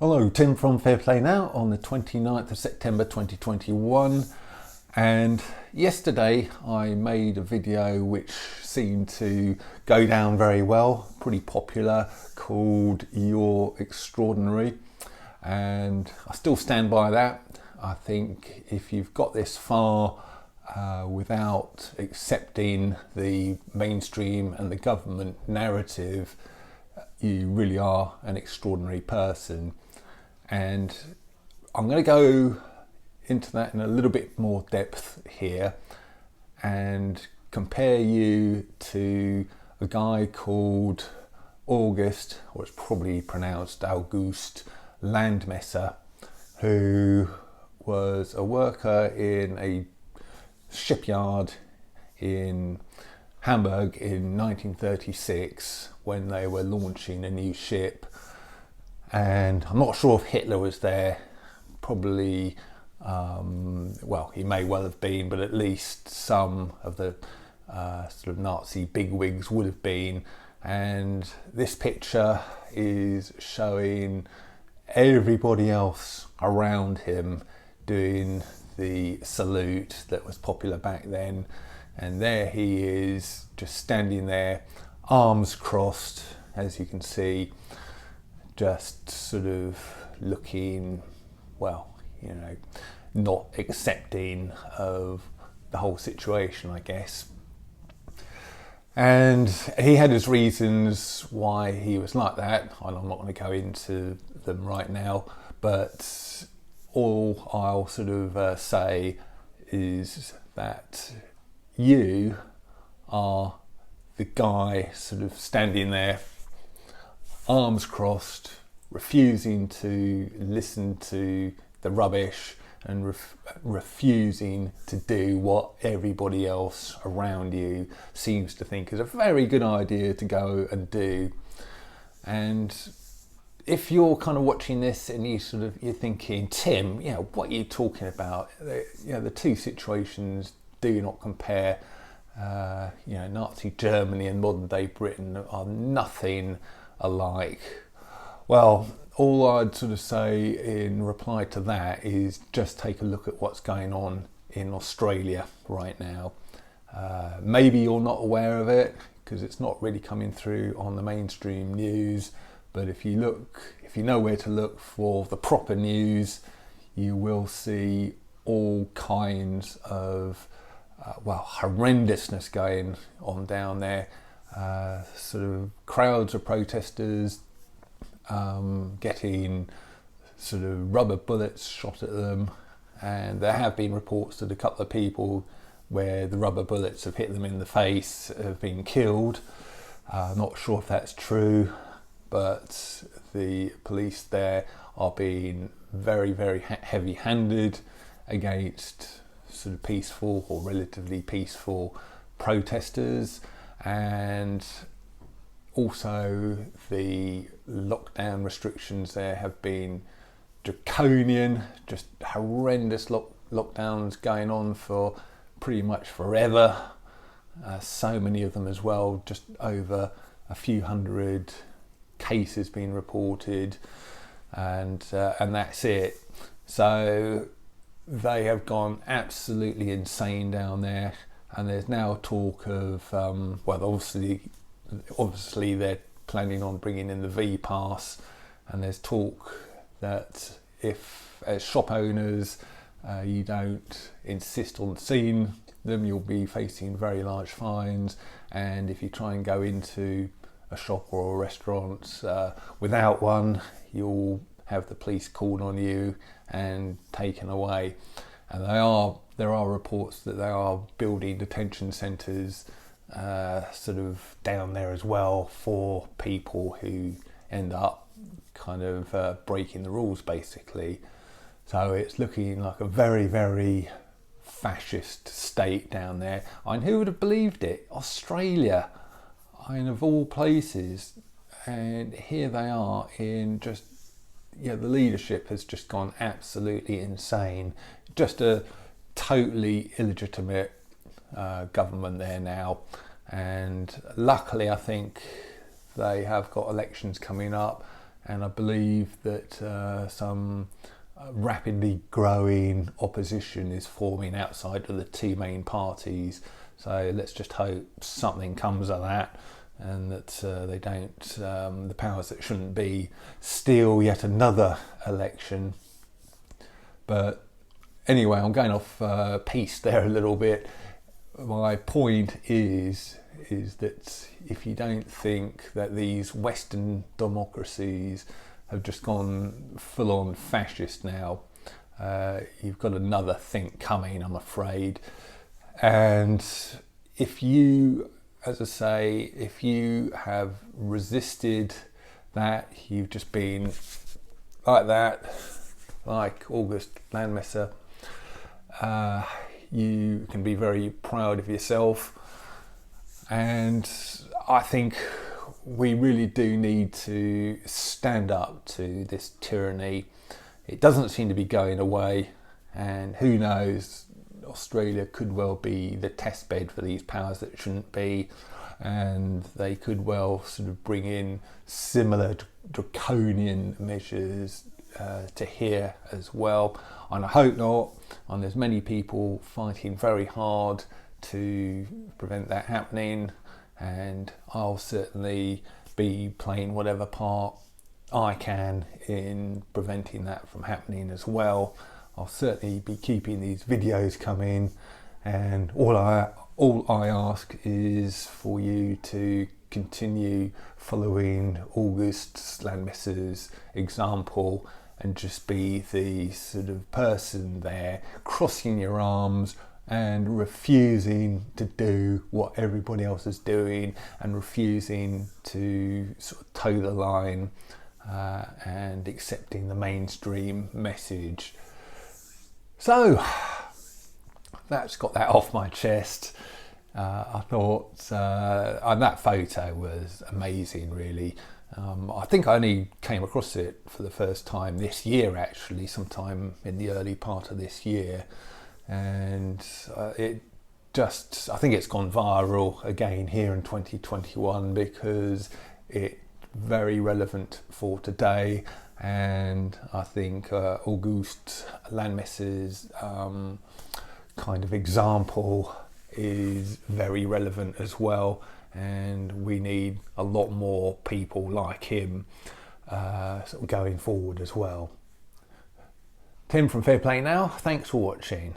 Hello, Tim from Fair Play Now on the 29th of September 2021, and yesterday I made a video which seemed to go down very well, pretty popular, called You're Extraordinary, and I still stand by that. I think if you've got this far without accepting the mainstream and the government narrative, you really are an extraordinary person. And I'm going to go into that in a little bit more depth here and compare you to a guy called August, or it's probably pronounced August Landmesser, who was a worker in a shipyard in Hamburg in 1936 when they were launching a new ship. And I'm not sure if Hitler was there, probably, well, he may well have been, but at least some of the sort of Nazi bigwigs would have been. And this picture is showing everybody else around him doing the salute that was popular back then. And there he is, just standing there, arms crossed, as you can see, just sort of looking, well, you know, not accepting of the whole situation, I guess. And he had his reasons why he was like that, and I'm not going to go into them right now, but all I'll sort of say is that you are the guy sort of standing there, arms crossed, refusing to listen to the rubbish and refusing to do what everybody else around you seems to think is a very good idea to go and do. And if you're kind of watching this and you're thinking, Tim, you know, what are you talking about? The two situations do not compare. Nazi Germany and modern day Britain are nothing alike. Well, all I'd sort of say in reply to that is just take a look at what's going on in Australia right now. Maybe you're not aware of it because it's not really coming through on the mainstream news, but if you know where to look for the proper news, you will see all kinds of horrendousness going on down there. Sort of crowds of protesters getting sort of rubber bullets shot at them, and there have been reports that a couple of people where the rubber bullets have hit them in the face have been killed. Not sure if that's true, but the police there are being very, very heavy-handed against sort of peaceful or relatively peaceful protesters. And also the lockdown restrictions there have been draconian, just horrendous lockdowns going on for pretty much forever. So many of them as well, just over a few hundred cases being reported, and that's it. So they have gone absolutely insane down there. And there's now talk of, obviously they're planning on bringing in the V-Pass, and there's talk that if, as shop owners, you don't insist on seeing them, you'll be facing very large fines. And if you try and go into a shop or a restaurant without one, you'll have the police called on you and taken away. And there are reports that they are building detention centres sort of down there as well for people who end up kind of breaking the rules, basically. So it's looking like a very, very fascist state down there. And who would have believed it? Australia, of all places. And here they are in just, the leadership has just gone absolutely insane. Just a totally illegitimate government there now, and luckily I think they have got elections coming up, and I believe that some rapidly growing opposition is forming outside of the two main parties. So let's just hope something comes of that, and that they don't, the powers that shouldn't be, steal yet another election. But anyway, I'm going off piece there a little bit. My point is that if you don't think that these Western democracies have just gone full-on fascist now, you've got another think coming, I'm afraid. And if you, as I say, if you have resisted that, you've just been like that, like August Landmesser, you can be very proud of yourself. And I think we really do need to stand up to this tyranny. It doesn't seem to be going away, and who knows, Australia could well be the test bed for these powers that shouldn't be, and they could well sort of bring in similar draconian measures to here as well. And I hope not, and there's many people fighting very hard to prevent that happening, and I'll certainly be playing whatever part I can in preventing that from happening as well. I'll certainly be keeping these videos coming, and all I ask is for you to continue following August Landmesser's example and just be the sort of person there crossing your arms and refusing to do what everybody else is doing, and refusing to sort of toe the line and accepting the mainstream message. So that's got that off my chest. I thought and that photo was amazing, really. I think I only came across it for the first time this year, actually, sometime in the early part of this year. And it just, I think it's gone viral again here in 2021 because it's very relevant for today. And I think August Landmesser's kind of example is very relevant as well, and we need a lot more people like him sort of going forward as well. Tim from Fair Play Now, thanks for watching.